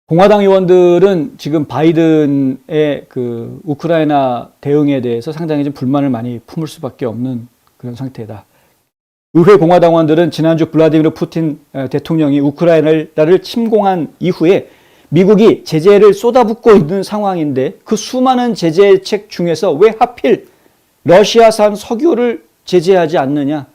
공화당 의원들은 지금 바이든의 그 우크라이나 대응에 대해서 상당히 좀 불만을 많이 품을 수밖에 없는 그런 상태다. 의회 공화당원들은 지난주 블라디미르 푸틴 대통령이 우크라이나를 침공한 이후에 미국이 제재를 쏟아붓고 있는 상황인데 그 수많은 제재책 중에서 왜 하필 러시아산 석유를 제재하지 않느냐.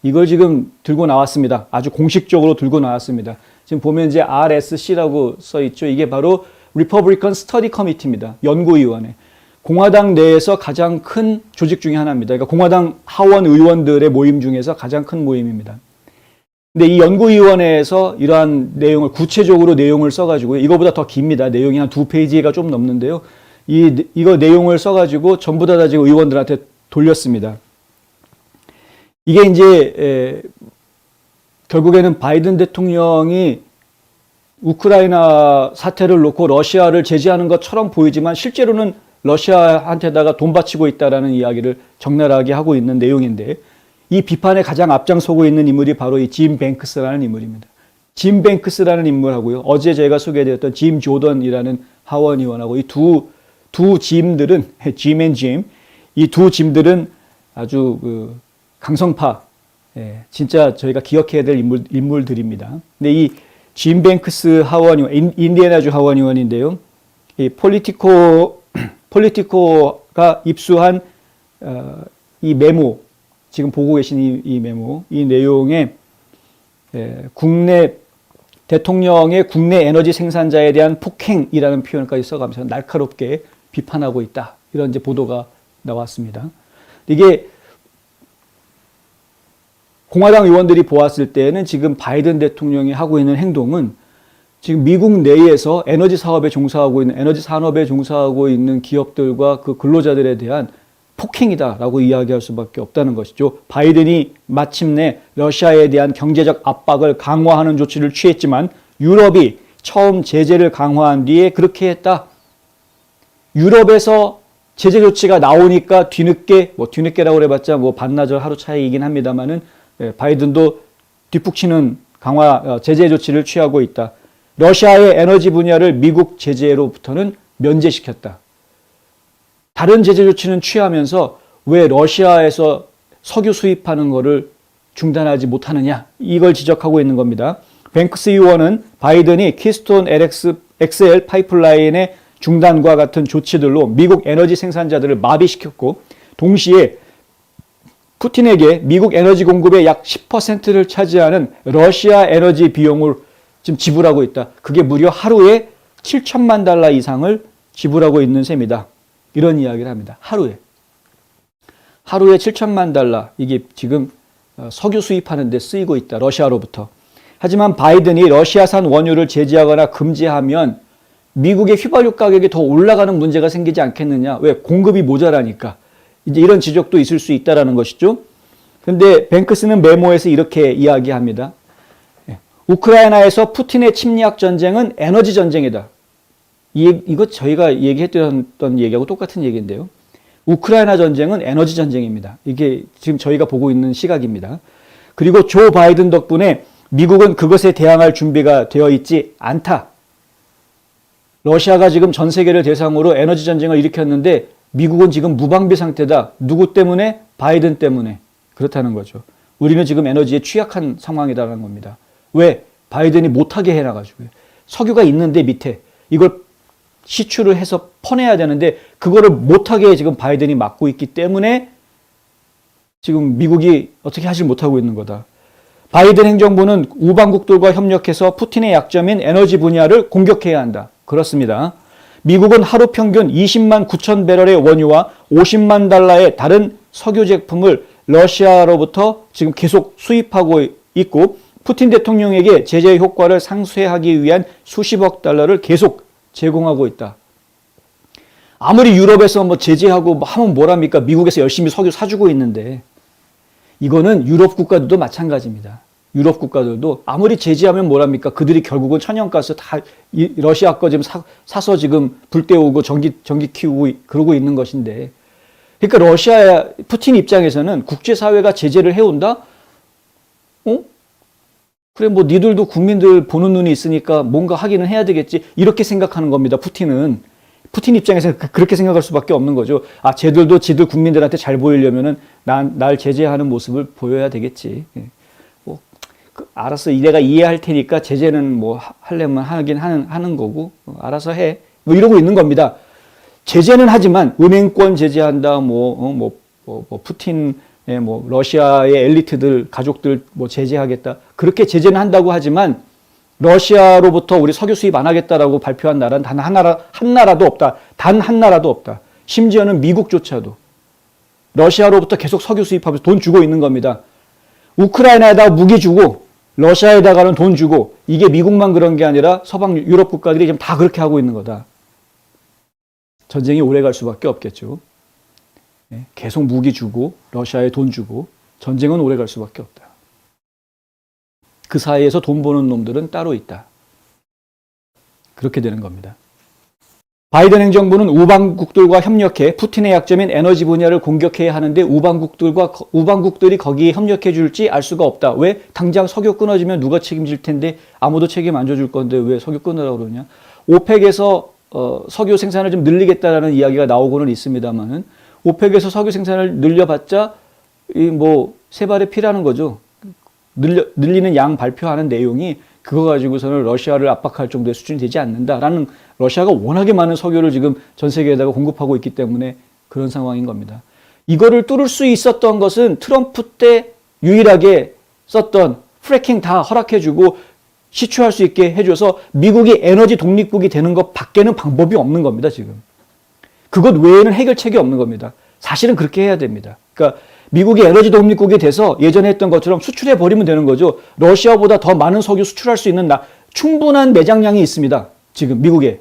이걸 지금 들고 나왔습니다. 아주 공식적으로 들고 나왔습니다. 지금 보면 이제 RSC라고 써 있죠. 이게 바로 Republican Study Committee입니다. 연구위원회. 공화당 내에서 가장 큰 조직 중에 하나입니다. 그러니까 공화당 하원 의원들의 모임 중에서 가장 큰 모임입니다. 근데 이 연구위원회에서 이러한 내용을 구체적으로 내용을 써가지고 이거보다 더 깁니다. 내용이 한 2페이지가 좀 넘는데요. 이거 내용을 써가지고 전부 다 지금 의원들한테 돌렸습니다. 이게 이제 결국에는 바이든 대통령이 우크라이나 사태를 놓고 러시아를 제재하는 것처럼 보이지만 실제로는 러시아한테다가 돈 바치고 있다라는 이야기를 적나라하게 하고 있는 내용인데 이 비판에 가장 앞장서고 있는 인물이 바로 이 짐 뱅크스라는 인물입니다. 짐 뱅크스라는 인물하고요. 어제 제가 소개해드렸던 짐 조던이라는 하원 의원하고 이 두 짐들은 짐 앤 짐, 이 두 짐들은 아주 그 강성파, 진짜 저희가 기억해야 될 인물들입니다. 근데 이 짐 뱅크스 하원 의원, 인디애나주 하원 의원인데요. 이 폴리티코가 입수한 이 메모, 지금 보고 계신 이 메모, 이 내용에 국내 대통령의 국내 에너지 생산자에 대한 폭행이라는 표현까지 써가면서 날카롭게 비판하고 있다. 이런 이제 보도가 나왔습니다. 이게 공화당 의원들이 보았을 때는 지금 바이든 대통령이 하고 있는 행동은 지금 미국 내에서 에너지 사업에 종사하고 있는, 에너지 산업에 종사하고 있는 기업들과 그 근로자들에 대한 폭행이다라고 이야기할 수밖에 없다는 것이죠. 바이든이 마침내 러시아에 대한 경제적 압박을 강화하는 조치를 취했지만 유럽이 처음 제재를 강화한 뒤에 그렇게 했다. 유럽에서 제재 조치가 나오니까 뒤늦게라고 그래봤자 반나절 하루 차이이긴 합니다만은 바이든도 뒷북치는 제재 조치를 취하고 있다. 러시아의 에너지 분야를 미국 제재로부터는 면제시켰다. 다른 제재 조치는 취하면서 왜 러시아에서 석유 수입하는 것을 중단하지 못하느냐. 이걸 지적하고 있는 겁니다. 뱅크스 의원은 바이든이 키스톤 XL 파이프라인의 중단과 같은 조치들로 미국 에너지 생산자들을 마비시켰고 동시에 푸틴에게 미국 에너지 공급의 약 10%를 차지하는 러시아 에너지 비용을 지금 지불하고 있다. 그게 무려 하루에 7천만 달러 이상을 지불하고 있는 셈이다. 이런 이야기를 합니다. 하루에 7천만 달러. 이게 지금 석유 수입하는 데 쓰이고 있다. 러시아로부터. 하지만 바이든이 러시아산 원유를 제재하거나 금지하면 미국의 휘발유 가격이 더 올라가는 문제가 생기지 않겠느냐. 왜? 공급이 모자라니까. 이제 이런 지적도 있을 수 있다는 것이죠. 그런데 뱅크스는 메모에서 이렇게 이야기합니다. 우크라이나에서 푸틴의 침략 전쟁은 에너지 전쟁이다. 이거 저희가 얘기했던 얘기하고 똑같은 얘기인데요. 우크라이나 전쟁은 에너지 전쟁입니다. 이게 지금 저희가 보고 있는 시각입니다. 그리고 조 바이든 덕분에 미국은 그것에 대항할 준비가 되어 있지 않다. 러시아가 지금 전 세계를 대상으로 에너지 전쟁을 일으켰는데 미국은 지금 무방비 상태다. 누구 때문에? 바이든 때문에. 그렇다는 거죠. 우리는 지금 에너지에 취약한 상황이라는 겁니다. 왜? 바이든이 못하게 해놔가지고요. 석유가 있는데 밑에 이걸 시추를 해서 퍼내야 되는데 그거를 못하게 지금 바이든이 막고 있기 때문에 지금 미국이 어떻게 하지 못하고 있는 거다. 바이든 행정부는 우방국들과 협력해서 푸틴의 약점인 에너지 분야를 공격해야 한다. 그렇습니다. 미국은 하루 평균 20만 9천 배럴의 원유와 50만 달러의 다른 석유 제품을 러시아로부터 지금 계속 수입하고 있고 푸틴 대통령에게 제재 효과를 상쇄하기 위한 수십억 달러를 계속 제공하고 있다. 아무리 유럽에서 제재하고 하면 뭐랍니까? 미국에서 열심히 석유 사주고 있는데 이거는 유럽 국가들도 마찬가지입니다. 유럽 국가들도 아무리 제재하면 뭐랍니까? 그들이 결국은 천연가스 다 러시아 거 지금 사서 지금 불 때우고 전기 키우고 그러고 있는 것인데 그러니까 푸틴 입장에서는 국제사회가 제재를 해온다? 그래 뭐 니들도 국민들 보는 눈이 있으니까 뭔가 하기는 해야 되겠지. 이렇게 생각하는 겁니다. 푸틴은. 푸틴 입장에서 그렇게 생각할 수밖에 없는 거죠. 아, 쟤들도 지들 국민들한테 잘 보이려면은 날 제재하는 모습을 보여야 되겠지. 뭐 알았어. 내가 이해할 테니까 제재는 뭐 하려면 하긴 하는 거고 알아서 해. 뭐 이러고 있는 겁니다. 제재는 하지만 은행권 제재한다. 푸틴의 뭐 러시아의 엘리트들 가족들 뭐 제재하겠다. 그렇게 제재는 한다고 하지만 러시아로부터 우리 석유 수입 안 하겠다라고 발표한 나라는 단 한 나라도 없다. 단 한 나라도 없다. 심지어는 미국조차도 러시아로부터 계속 석유 수입하면서 돈 주고 있는 겁니다. 우크라이나에다가 무기 주고 러시아에다가는 돈 주고 이게 미국만 그런 게 아니라 서방 유럽 국가들이 지금 다 그렇게 하고 있는 거다. 전쟁이 오래 갈 수밖에 없겠죠. 계속 무기 주고 러시아에 돈 주고 전쟁은 오래 갈 수밖에 없다. 그 사이에서 돈 버는 놈들은 따로 있다. 그렇게 되는 겁니다. 바이든 행정부는 우방국들과 협력해 푸틴의 약점인 에너지 분야를 공격해야 하는데 우방국들이 거기에 협력해 줄지 알 수가 없다. 왜? 당장 석유 끊어지면 누가 책임질 텐데 아무도 책임 안 져줄 건데 왜 석유 끊으라고 그러냐. 오펙에서 석유 생산을 좀 늘리겠다라는 이야기가 나오고는 있습니다만은 오펙에서 석유 생산을 늘려봤자 세 발의 피라는 거죠. 늘리는 양 발표하는 내용이 그거 가지고서는 러시아를 압박할 정도의 수준이 되지 않는다라는 러시아가 워낙에 많은 석유를 지금 전 세계에다가 공급하고 있기 때문에 그런 상황인 겁니다. 이거를 뚫을 수 있었던 것은 트럼프 때 유일하게 썼던 프래킹 다 허락해주고 시추할 수 있게 해줘서 미국이 에너지 독립국이 되는 것 밖에는 방법이 없는 겁니다, 지금. 그것 외에는 해결책이 없는 겁니다. 사실은 그렇게 해야 됩니다. 그러니까 미국이 에너지 독립국이 돼서 예전에 했던 것처럼 수출해 버리면 되는 거죠. 러시아보다 더 많은 석유 수출할 수 있는 충분한 매장량이 있습니다. 지금 미국에.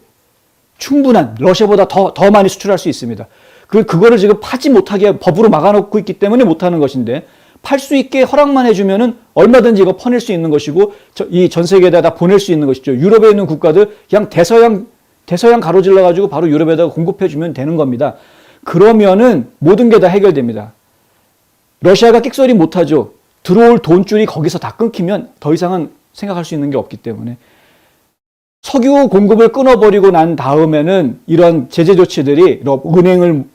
충분한 러시아보다 더 많이 수출할 수 있습니다. 그거를 지금 파지 못하게 법으로 막아놓고 있기 때문에 못하는 것인데 팔 수 있게 허락만 해주면은 얼마든지 이거 퍼낼 수 있는 것이고 이 전 세계에다 다 보낼 수 있는 것이죠. 유럽에 있는 국가들 그냥 대서양 가로질러 가지고 바로 유럽에다가 공급해주면 되는 겁니다. 그러면은 모든 게 다 해결됩니다. 러시아가 끽소리 못하죠. 들어올 돈줄이 거기서 다 끊기면 더 이상은 생각할 수 있는 게 없기 때문에 석유 공급을 끊어버리고 난 다음에는 이런 제재 조치들이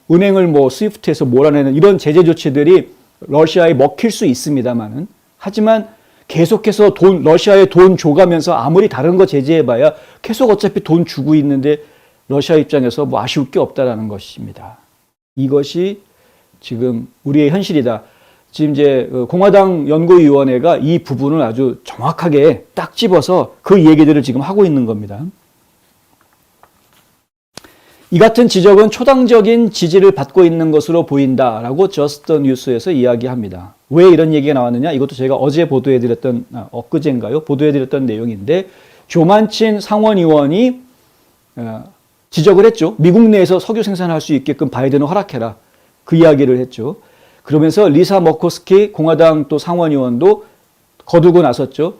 은행을 뭐 스위프트에서 몰아내는 이런 제재 조치들이 러시아에 먹힐 수 있습니다만은 하지만 계속해서 러시아에 돈 줘가면서 아무리 다른 거 제재해봐야 계속 어차피 돈 주고 있는데 러시아 입장에서 뭐 아쉬울 게 없다라는 것입니다. 이것이 지금 우리의 현실이다. 지금 이제 공화당 연구위원회가 이 부분을 아주 정확하게 딱 집어서 그 얘기들을 지금 하고 있는 겁니다. 이 같은 지적은 초당적인 지지를 받고 있는 것으로 보인다라고 저스트 뉴스에서 이야기합니다. 왜 이런 얘기가 나왔느냐? 이것도 제가 어제 보도해드렸던, 엊그제인가요? 보도해드렸던 내용인데 조만친 상원의원이 지적을 했죠. 미국 내에서 석유 생산할 수 있게끔 바이든을 허락해라. 그 이야기를 했죠. 그러면서 리사 머코스키 공화당 또 상원의원도 거두고 나섰죠.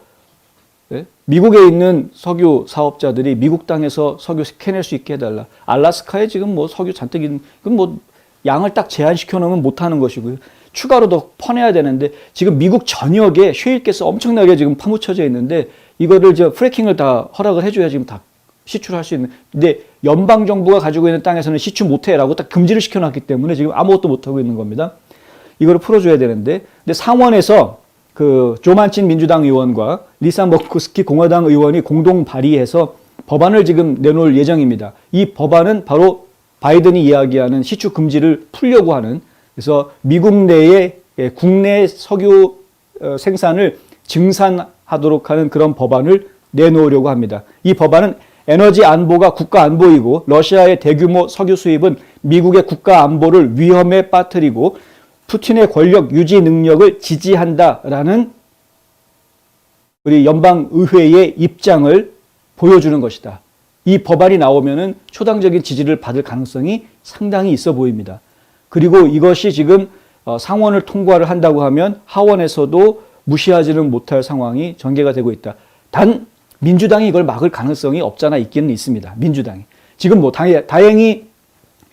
네? 미국에 있는 석유 사업자들이 미국 땅에서 석유 캐낼 수 있게 해달라. 알라스카에 지금 뭐 석유 잔뜩 있는, 그럼 뭐 양을 딱 제한시켜 놓으면 못하는 것이고요. 추가로 더 퍼내야 되는데 지금 미국 전역에 셰일가스 엄청나게 지금 파묻혀져 있는데 이거를 프래킹을 다 허락을 해줘야 지금 다 시추를 할 수 있는. 근데 연방 정부가 가지고 있는 땅에서는 시추 못해라고 딱 금지를 시켜놨기 때문에 지금 아무것도 못하고 있는 겁니다. 이거를 풀어줘야 되는데, 근데 상원에서 그 조만친 민주당 의원과 리사 머코스키 공화당 의원이 공동 발의해서 법안을 지금 내놓을 예정입니다. 이 법안은 바로 바이든이 이야기하는 시추 금지를 풀려고 하는, 그래서 미국 내에 국내 석유 생산을 증산하도록 하는 그런 법안을 내놓으려고 합니다. 이 법안은 에너지 안보가 국가 안보이고 러시아의 대규모 석유 수입은 미국의 국가 안보를 위험에 빠뜨리고 푸틴의 권력 유지 능력을 지지한다라는 우리 연방의회의 입장을 보여주는 것이다. 이 법안이 나오면은 초당적인 지지를 받을 가능성이 상당히 있어 보입니다. 그리고 이것이 지금 상원을 통과를 한다고 하면 하원에서도 무시하지는 못할 상황이 전개가 되고 있다. 단 민주당이 이걸 막을 가능성이 없잖아 있기는 있습니다. 민주당이. 지금 뭐 다행히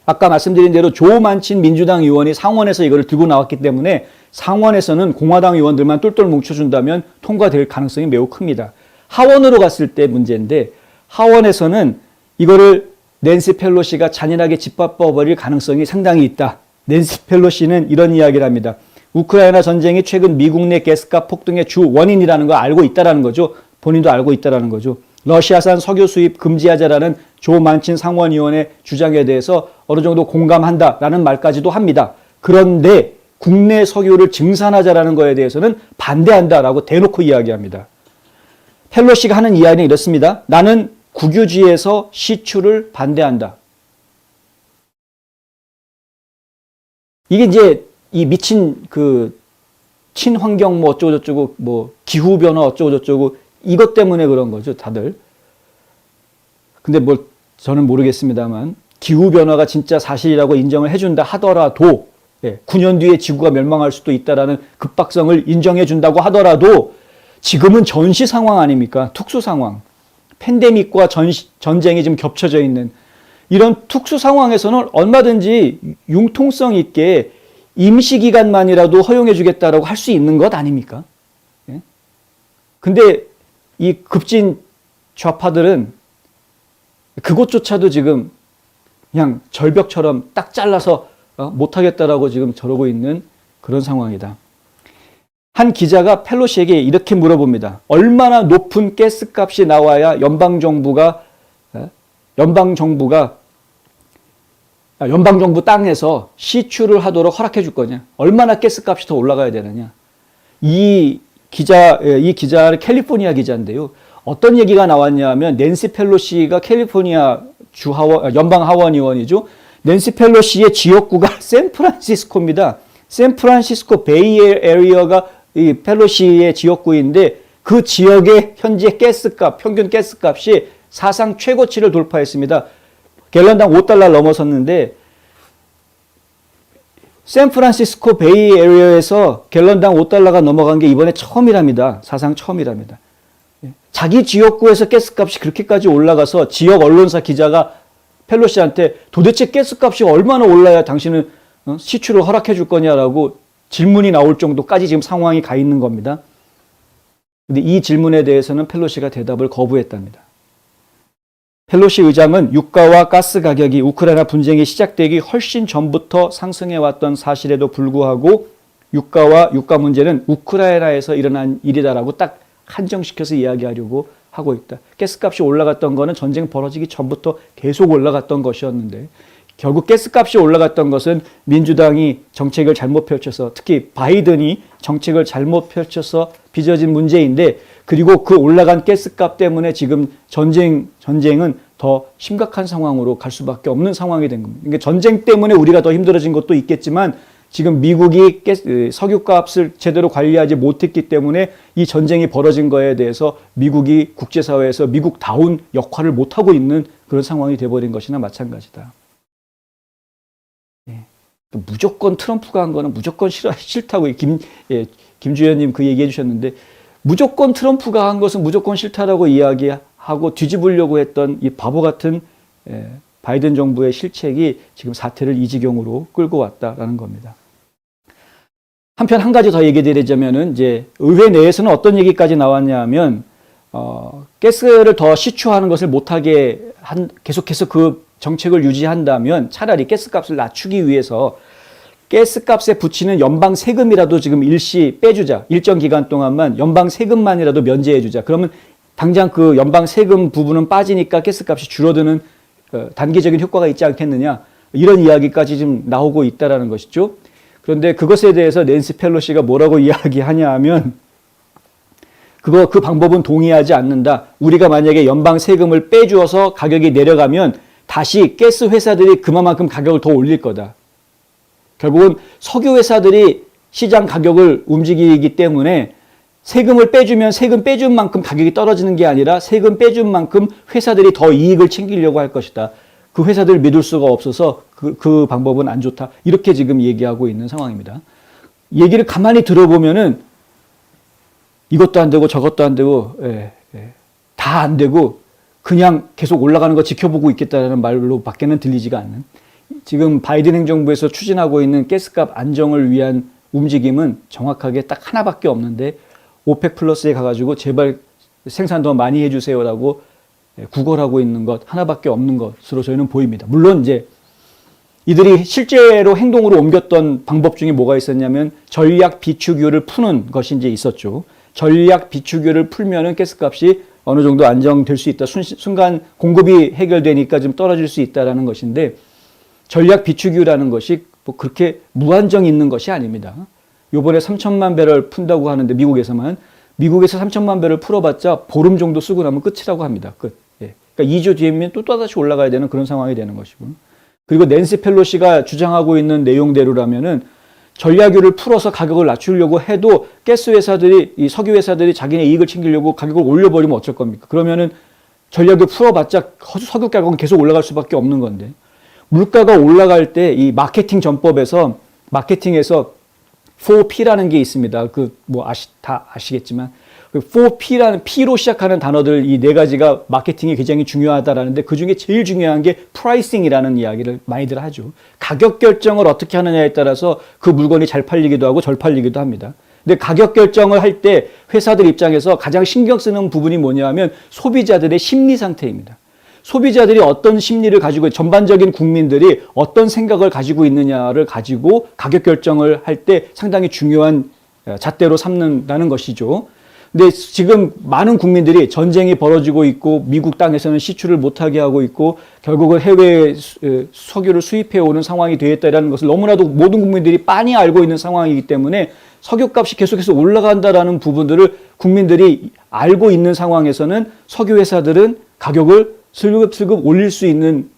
아까 말씀드린 대로 조 만친 민주당 의원이 상원에서 이거를 들고 나왔기 때문에 상원에서는 공화당 의원들만 똘똘 뭉쳐준다면 통과될 가능성이 매우 큽니다. 하원으로 갔을 때 문제인데 하원에서는 이거를 낸시 펠로시가 잔인하게 짓밟아버릴 가능성이 상당히 있다. 낸시 펠로시는 이런 이야기를 합니다. 우크라이나 전쟁이 최근 미국 내 가스값 폭등의 주 원인이라는 걸 알고 있다는 거죠. 본인도 알고 있다는 거죠. 러시아산 석유 수입 금지하자라는 조 만친 상원의원의 주장에 대해서 어느 정도 공감한다라는 말까지도 합니다. 그런데 국내 석유를 증산하자라는 거에 대해서는 반대한다라고 대놓고 이야기합니다. 펠로시가 하는 이야기는 이렇습니다. 나는 국유지에서 시추를 반대한다. 이게 이제 이 미친 그 친환경 뭐 어쩌고저쩌고 뭐 기후변화 어쩌고저쩌고 이것 때문에 그런 거죠, 다들. 근데 뭐 저는 모르겠습니다만 기후변화가 진짜 사실이라고 인정을 해준다 하더라도 9년 뒤에 지구가 멸망할 수도 있다라는 급박성을 인정해 준다고 하더라도 지금은 전시 상황 아닙니까? 특수 상황. 팬데믹과 전쟁이 지금 겹쳐져 있는 이런 특수 상황에서는 얼마든지 융통성 있게 임시기간만이라도 허용해 주겠다라고 할 수 있는 것 아닙니까? 근데 이 급진 좌파들은 그것조차도 지금 그냥 절벽처럼 딱 잘라서 못하겠다라고 지금 저러고 있는 그런 상황이다. 한 기자가 펠로시에게 이렇게 물어봅니다. 얼마나 높은 가스값이 나와야 연방정부 땅에서 시추를 하도록 허락해 줄 거냐? 얼마나 가스값이 더 올라가야 되느냐? 이 기자는 캘리포니아 기자인데요. 어떤 얘기가 나왔냐면 낸시 펠로시가 캘리포니아 연방 하원 의원이죠. 낸시 펠로시의 지역구가 샌프란시스코입니다. 샌프란시스코 베이 에리어가 이 펠로시의 지역구인데 그 지역의 현재 평균 가스값이 사상 최고치를 돌파했습니다. 갤런당 $5 넘어섰는데 샌프란시스코 베이 에리어에서 갤런당 $5가 넘어간 게 이번에 처음이랍니다. 사상 처음이랍니다. 자기 지역구에서 가스값이 그렇게까지 올라가서 지역 언론사 기자가 펠로시한테 도대체 가스값이 얼마나 올라야 당신은 시추를 허락해 줄 거냐라고 질문이 나올 정도까지 지금 상황이 가 있는 겁니다. 근데 이 질문에 대해서는 펠로시가 대답을 거부했답니다. 펠로시 의장은 유가와 가스 가격이 우크라이나 분쟁이 시작되기 훨씬 전부터 상승해왔던 사실에도 불구하고 유가 문제는 우크라이나에서 일어난 일이다라고 딱 한정시켜서 이야기하려고 하고 있다. 가스값이 올라갔던 거는 전쟁 벌어지기 전부터 계속 올라갔던 것이었는데 결국 가스값이 올라갔던 것은 민주당이 정책을 잘못 펼쳐서 특히 바이든이 정책을 잘못 펼쳐서 빚어진 문제인데 그리고 그 올라간 가스값 때문에 지금 전쟁은 더 심각한 상황으로 갈 수밖에 없는 상황이 된 겁니다. 그러니까 전쟁 때문에 우리가 더 힘들어진 것도 있겠지만 지금 미국이 석유값을 제대로 관리하지 못했기 때문에 이 전쟁이 벌어진 거에 대해서 미국이 국제사회에서 미국다운 역할을 못하고 있는 그런 상황이 돼버린 것이나 마찬가지다. 무조건 트럼프가 한 거는 무조건 싫다고 김주현님 그 얘기해 주셨는데 무조건 트럼프가 한 것은 무조건 싫다라고 이야기하고 뒤집으려고 했던 이 바보 같은 바이든 정부의 실책이 지금 사태를 이 지경으로 끌고 왔다라는 겁니다. 한편 한 가지 더 얘기 드리자면은 이제 의회 내에서는 어떤 얘기까지 나왔냐면 가스를 더 시추하는 것을 못하게 계속해서 그 정책을 유지한다면 차라리 가스값을 낮추기 위해서 가스값에 붙이는 연방 세금이라도 지금 일시 빼주자. 일정 기간 동안만 연방 세금만이라도 면제해주자. 그러면 당장 그 연방 세금 부분은 빠지니까 가스값이 줄어드는 단기적인 효과가 있지 않겠느냐. 이런 이야기까지 지금 나오고 있다는 것이죠. 그런데 그것에 대해서 낸시 펠로시가 뭐라고 이야기하냐 하면 그 방법은 동의하지 않는다. 우리가 만약에 연방 세금을 빼주어서 가격이 내려가면 다시 가스 회사들이 그만큼 가격을 더 올릴 거다. 결국은 석유 회사들이 시장 가격을 움직이기 때문에 세금을 빼주면 세금 빼준 만큼 가격이 떨어지는 게 아니라 세금 빼준 만큼 회사들이 더 이익을 챙기려고 할 것이다. 그 회사들을 믿을 수가 없어서 그 방법은 안 좋다. 이렇게 지금 얘기하고 있는 상황입니다. 얘기를 가만히 들어보면은 이것도 안 되고 저것도 안 되고 다 안 되고 그냥 계속 올라가는 거 지켜보고 있겠다는 말로 밖에는 들리지가 않는 지금 바이든 행정부에서 추진하고 있는 가스값 안정을 위한 움직임은 정확하게 딱 하나밖에 없는데 오펙 플러스에 가가지고 제발 생산 더 많이 해주세요라고 구걸하고 있는 것 하나밖에 없는 것으로 저희는 보입니다. 물론 이제 이들이 실제로 행동으로 옮겼던 방법 중에 뭐가 있었냐면 전략 비축유를 푸는 것이 이제 있었죠. 전략 비축유를 풀면은 가스값이 어느 정도 안정될 수 있다. 순간 공급이 해결되니까 좀 떨어질 수 있다라는 것인데 전략 비축유라는 것이 뭐 그렇게 무한정 있는 것이 아닙니다. 요번에 3천만 배럴 푼다고 하는데 미국에서 3천만 배럴 풀어봤자 보름 정도 쓰고 나면 끝이라고 합니다. 끝. 예. 그러니까 2주 뒤에면 또 또다시 올라가야 되는 그런 상황이 되는 것이고. 그리고 낸시 펠로시가 주장하고 있는 내용대로라면은 전략유를 풀어서 가격을 낮추려고 해도 가스 회사들이, 이 석유 회사들이 자기네 이익을 챙기려고 가격을 올려버리면 어쩔 겁니까? 그러면은 전략유 풀어봤자 석유 가격은 계속 올라갈 수밖에 없는 건데. 물가가 올라갈 때 이 마케팅 전법에서, 마케팅에서 4P라는 게 있습니다. 다 아시겠지만. 4P라는, P로 시작하는 단어들 이 네 가지가 마케팅이 굉장히 중요하다라는데 그 중에 제일 중요한 게 프라이싱이라는 이야기를 많이들 하죠. 가격 결정을 어떻게 하느냐에 따라서 그 물건이 잘 팔리기도 하고 덜 팔리기도 합니다. 근데 가격 결정을 할 때 회사들 입장에서 가장 신경 쓰는 부분이 뭐냐 하면 소비자들의 심리 상태입니다. 소비자들이 어떤 심리를 가지고 전반적인 국민들이 어떤 생각을 가지고 있느냐를 가지고 가격 결정을 할 때 상당히 중요한 잣대로 삼는다는 것이죠. 근데 지금 많은 국민들이 전쟁이 벌어지고 있고 미국 땅에서는 시출을 못하게 하고 있고 결국은 해외 석유를 수입해 오는 상황이 되었다는 것을 너무나도 모든 국민들이 빤히 알고 있는 상황이기 때문에 석유값이 계속해서 올라간다라는 부분들을 국민들이 알고 있는 상황에서는 석유 회사들은 가격을 슬금슬금 올릴 수 있는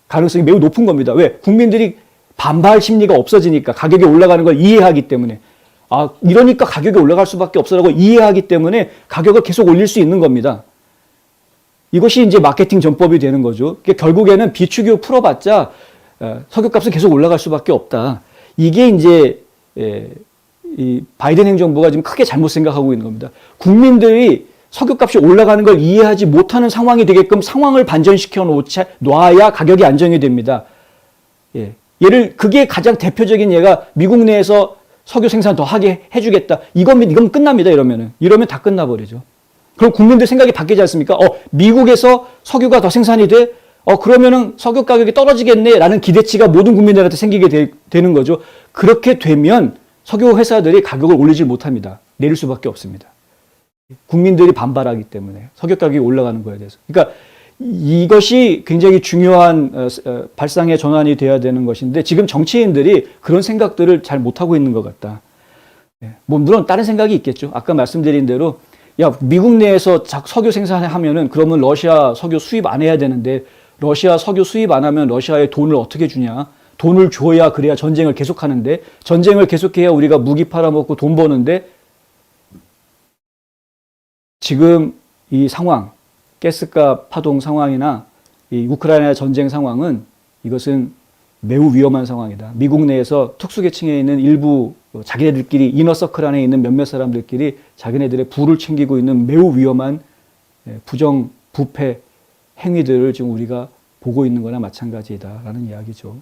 가능성이 매우 높은 겁니다. 왜? 국민들이 반발 심리가 없어지니까 가격이 올라가는 걸 이해하기 때문에. 이러니까 가격이 올라갈 수밖에 없어라고 이해하기 때문에 가격을 계속 올릴 수 있는 겁니다. 이것이 이제 마케팅 전법이 되는 거죠. 그러니까 결국에는 비축유 풀어봤자 석유값은 계속 올라갈 수밖에 없다. 이게 이제 이 바이든 행정부가 지금 크게 잘못 생각하고 있는 겁니다. 국민들이 석유값이 올라가는 걸 이해하지 못하는 상황이 되게끔 상황을 반전시켜 놔야 가격이 안정이 됩니다. 그게 가장 대표적인 예가 미국 내에서 석유 생산 더 하게 해주겠다. 이건 끝납니다. 이러면 다 끝나버리죠. 그럼 국민들 생각이 바뀌지 않습니까? 미국에서 석유가 더 생산이 돼? 그러면은 석유 가격이 떨어지겠네. 라는 기대치가 모든 국민들한테 생기게 되는 거죠. 그렇게 되면 석유 회사들이 가격을 올리지 못합니다. 내릴 수밖에 없습니다. 국민들이 반발하기 때문에 석유 가격이 올라가는 거에 대해서. 그러니까 이것이 굉장히 중요한 발상의 전환이 돼야 되는 것인데 지금 정치인들이 그런 생각들을 잘 못하고 있는 것 같다. 물론 다른 생각이 있겠죠. 아까 말씀드린 대로 미국 내에서 석유 생산하면은 그러면 러시아 석유 수입 안 해야 되는데 러시아 석유 수입 안 하면 러시아에 돈을 어떻게 주냐. 돈을 줘야 그래야 전쟁을 계속하는데 전쟁을 계속해야 우리가 무기 팔아먹고 돈 버는데 지금 이 상황 가스값 파동 상황이나 이 우크라이나 전쟁 상황은 이것은 매우 위험한 상황이다. 미국 내에서 특수계층에 있는 일부 자기네들끼리 이너서클 안에 있는 몇몇 사람들끼리 자기네들의 부를 챙기고 있는 매우 위험한 부정, 부패 행위들을 지금 우리가 보고 있는 거나 마찬가지다라는 이야기죠.